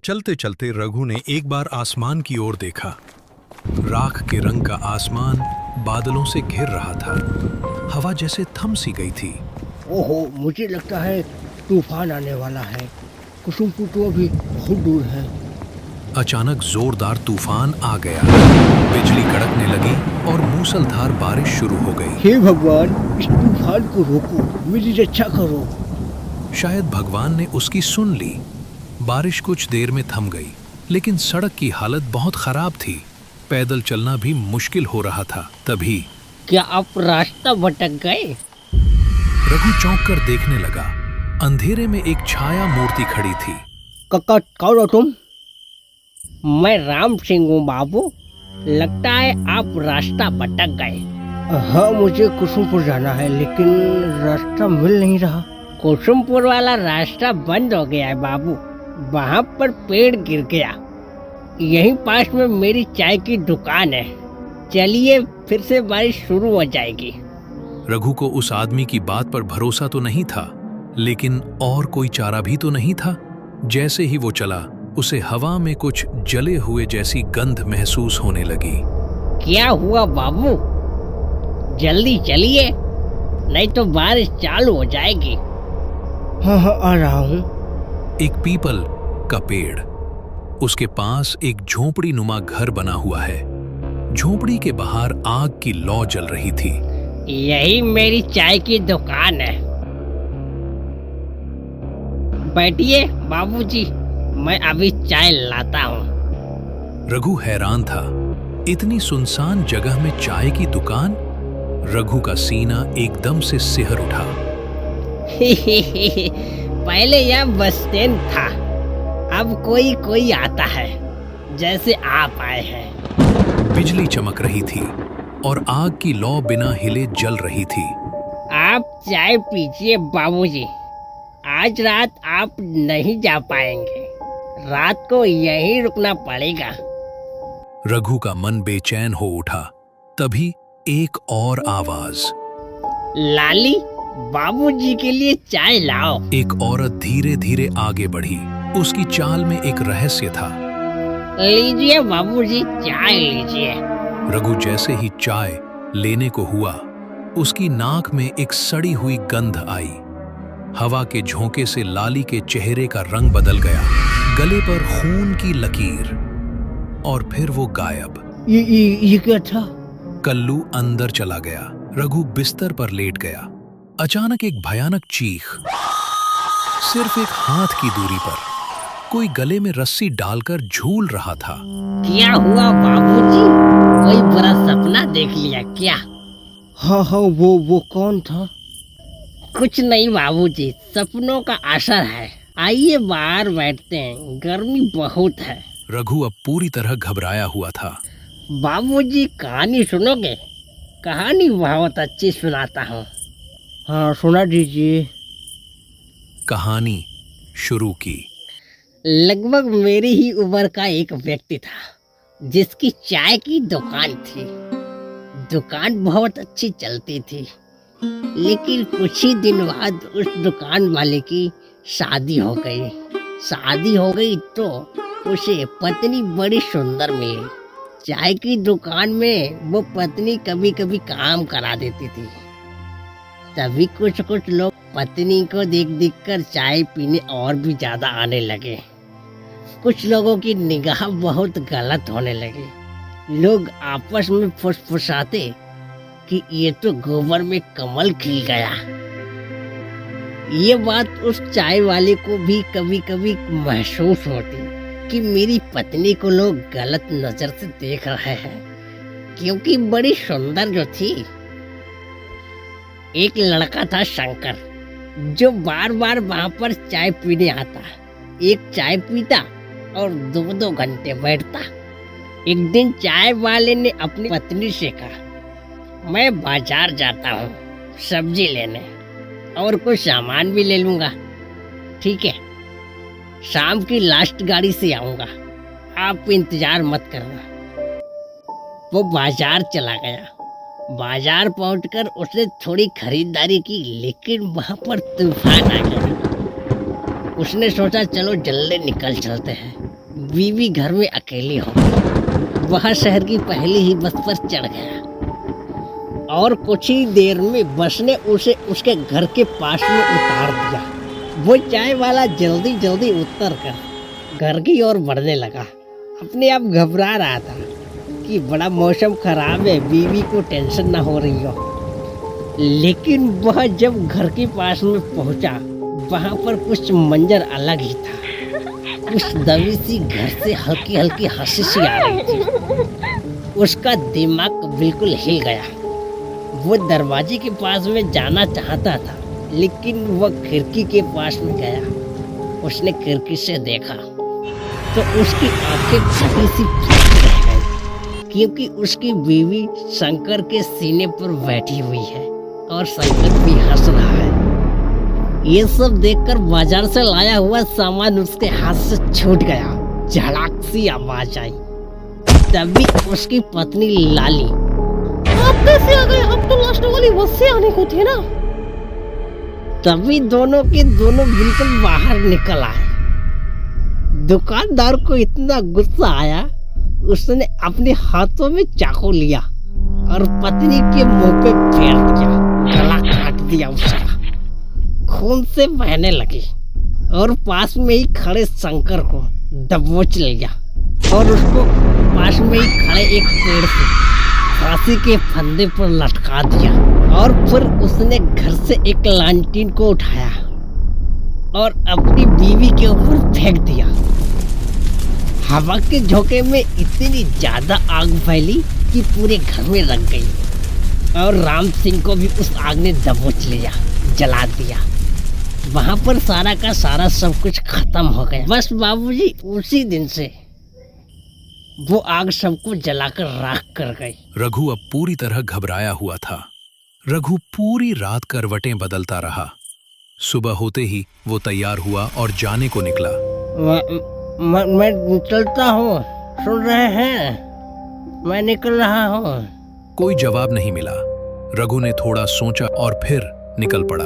चलते चलते रघु ने एक बार आसमान की ओर देखा। राख के रंग का आसमान बादलों से घिर रहा था। हवा जैसे थम सी गई थी। ओहो, मुझे लगता है तूफान आने वाला है। कुसुमपुर तो अभी बहुत दूर है। अचानक जोरदार तूफान आ गया। बिजली कड़कने लगी और मूसलधार बारिश शुरू हो गई। हे भगवान, इस तूफान को रोको, मेरी रक्षा करो। शायद भगवान ने उसकी सुन ली। बारिश कुछ देर में थम गई, लेकिन सड़क की हालत बहुत खराब थी। पैदल चलना भी मुश्किल हो रहा था। तभी क्या आप रास्ता भटक गए? रघु चौंक कर देखने लगा। अंधेरे में एक छाया मूर्ति खड़ी थी। काका, कौन हो तुम? मैं राम सिंह हूँ बाबू। लगता है आप रास्ता भटक गए। हाँ, मुझे कुसुमपुर जाना है, लेकिन रास्ता मिल नहीं रहा। कुसुमपुर वाला रास्ता बंद हो गया है बाबू। वहाँ पर पेड़ गिर गया। यहीं पास में मेरी चाय की दुकान है। चलिए, फिर से बारिश शुरू हो जाएगी। रघु को उस आदमी की बात पर भरोसा तो नहीं था, लेकिन और कोई चारा भी तो नहीं था। जैसे ही वो चला, उसे हवा में कुछ जले हुए जैसी गंध महसूस होने लगी। क्या हुआ बाबू? जल्दी चलिए, नहीं तो बारिश चालू हो जाएगी। हाँ, आ रहा हूँ। एक पीपल का पेड़, उसके पास एक झोपड़ी नुमा घर बना हुआ है। झोपड़ी के बाहर आग की लौ जल रही थी। यही मेरी चाय की दुकान है। बैठिए बाबूजी, मैं अभी चाय लाता हूँ। रघु हैरान था। इतनी सुनसान जगह में चाय की दुकान? रघु का सीना एकदम से सिहर उठा। पहले यह बस स्टैंड था, अब कोई कोई आता है, जैसे आप आए हैं। बिजली चमक रही थी और आग की लौ बिना हिले जल रही थी। आप चाय पीजिए बाबूजी। आज रात आप नहीं जा पाएंगे, रात को यहीं रुकना पड़ेगा। रघु का मन बेचैन हो उठा। तभी एक और आवाज, लाली, बाबूजी के लिए चाय लाओ। एक औरत धीरे धीरे आगे बढ़ी। उसकी चाल में एक रहस्य था। लीजिए बाबूजी, चाय लीजिए। रघु जैसे ही चाय लेने को हुआ, उसकी नाक में एक सड़ी हुई गंध आई। हवा के झोंके से लाली के चेहरे का रंग बदल गया। गले पर खून की लकीर, और फिर वो गायब। ये क्या था? कल्लू अंदर चला गया। रघु बिस्तर पर लेट गया। अचानक एक भयानक चीख। सिर्फ एक हाथ की दूरी पर कोई गले में रस्सी डालकर झूल रहा था। क्या हुआ बाबूजी? कोई बुरा सपना देख लिया क्या? हाँ, वो कौन था? कुछ नहीं बाबूजी, सपनों का असर है। आइए बाहर बैठते हैं, गर्मी बहुत है। रघु अब पूरी तरह घबराया हुआ था। बाबूजी, कहानी सुनोगे? कहानी बहुत अच्छी सुनाता हूँ। हाँ, सुना दीजिए। कहानी शुरू की। लगभग मेरी ही उम्र का एक व्यक्ति था, जिसकी चाय की दुकान थी। दुकान बहुत अच्छी चलती थी, लेकिन कुछ ही दिन बाद उस दुकान वाले की शादी हो गई। शादी हो गई तो उसे पत्नी बड़ी सुंदर मिली। चाय की दुकान में वो पत्नी कभी कभी काम करा देती थी। तभी कुछ लोग पत्नी को देख देख कर चाय पीने और भी ज्यादा आने लगे। कुछ लोगों की निगाह बहुत गलत होने लगी। लोग आपस में फुसफुसाते कि ये तो गोबर में कमल खिल गया। ये बात उस चाय वाले को भी कभी कभी महसूस होती कि मेरी पत्नी को लोग गलत नजर से देख रहे हैं, क्योंकि बड़ी सुंदर जो थी। एक लड़का था शंकर, जो बार बार वहां पर चाय पीने आता। एक चाय पीता और 2-2 घंटे बैठता। एक दिन चाय वाले ने अपनी पत्नी से कहा, मैं बाजार जाता हूँ सब्जी लेने, और कुछ सामान भी ले लूंगा। ठीक है, शाम की लास्ट गाड़ी से आऊंगा, आप इंतजार मत करना। वो बाजार चला गया। बाजार पहुंचकर उसने थोड़ी खरीदारी की, लेकिन वहां पर तूफान आ गया। उसने सोचा चलो जल्दी निकल चलते हैं। बीवी घर में अकेली हो गई। वह शहर की पहली ही बस पर चढ़ गया और कुछ ही देर में बस ने उसे उसके घर के पास में उतार दिया। वो चाय वाला जल्दी जल्दी उतर कर घर की ओर बढ़ने लगा। अपने आप घबरा रहा था कि बड़ा मौसम खराब है, बीवी को टेंशन ना हो रही हो। लेकिन वह जब घर के पास में पहुंचा, वहां पर कुछ मंजर अलग ही था। कुछ दबी सी घर से हल्की हल्की हंसी सी आ रही थी। उसका दिमाग बिल्कुल हिल गया। वो दरवाजे के पास में जाना चाहता था, लेकिन वह खिड़की के पास में गया। उसने खिड़की से देखा तो उसकी आंखें फटी सी रह गई, क्योंकि उसकी बीवी शंकर के सीने पर बैठी हुई है और शंकर भी हंस रहा है। ये सब देखकर बाजार से लाया हुआ सामान उसके हाथ से छूट गया। झड़ाक सी आवाज आई। तभी उसकी पत्नी लाली, आप कैसे आ गए? हम तो लास्ट वाली बस से आने को थे ना। तभी दोनों के दोनों बिल्कुल बाहर निकल आए। दुकानदार को इतना गुस्सा आया, उसने अपने हाथों में चाकू लिया और पत्नी के मुंह पे फेर दिया। गला काट दिया उसका। खून से बहने लगी और पास में ही खड़े शंकर को दबोच लिया और उसको पास में ही खड़े एक पेड़ से फांसी के फंदे पर लटका दिया। और फिर उसने घर से एक लालटेन को उठाया और अपनी बीवी के ऊपर फेंक दिया। हवा के झोंके में इतनी ज्यादा आग फैली कि पूरे घर में लग गई और राम सिंह को भी उस आग ने दबोच लिया, जला दिया। वहां पर सारा का सारा सब कुछ खत्म हो गया। बस बाबूजी उसी दिन से वो आग सबको जलाकर राख कर गई। रघु अब पूरी तरह घबराया हुआ था। रघु पूरी रात करवटें बदलता रहा। सुबह होते ही वो तैयार हुआ और जाने को निकला। मैं चलता हूँ, सुन रहे हैं? मैं निकल रहा हूँ। कोई जवाब नहीं मिला। रघु ने थोड़ा सोचा और फिर निकल पड़ा।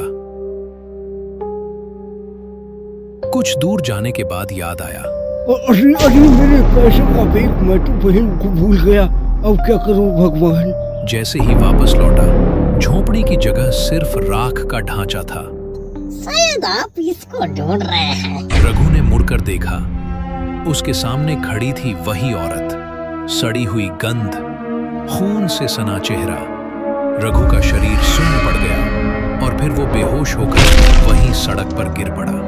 कुछ दूर जाने के बाद याद आया, अरे मेरे पैसे का बैग, मैं तो बहन को भूल गया। अब क्या करूं भगवान? जैसे ही वापस लौटा, झोपड़ी की जगह सिर्फ राख का ढांचा था। शायद आप इसको ढूंढ रहे हैं। रघु ने मुड़कर देखा। उसके सामने खड़ी थी वही औरत। सड़ी हुई गंध, खून से सना चेहरा। रघु का शरीर सुन्न पड़ गया और फिर वो बेहोश होकर वहीं सड़क पर गिर पड़ा।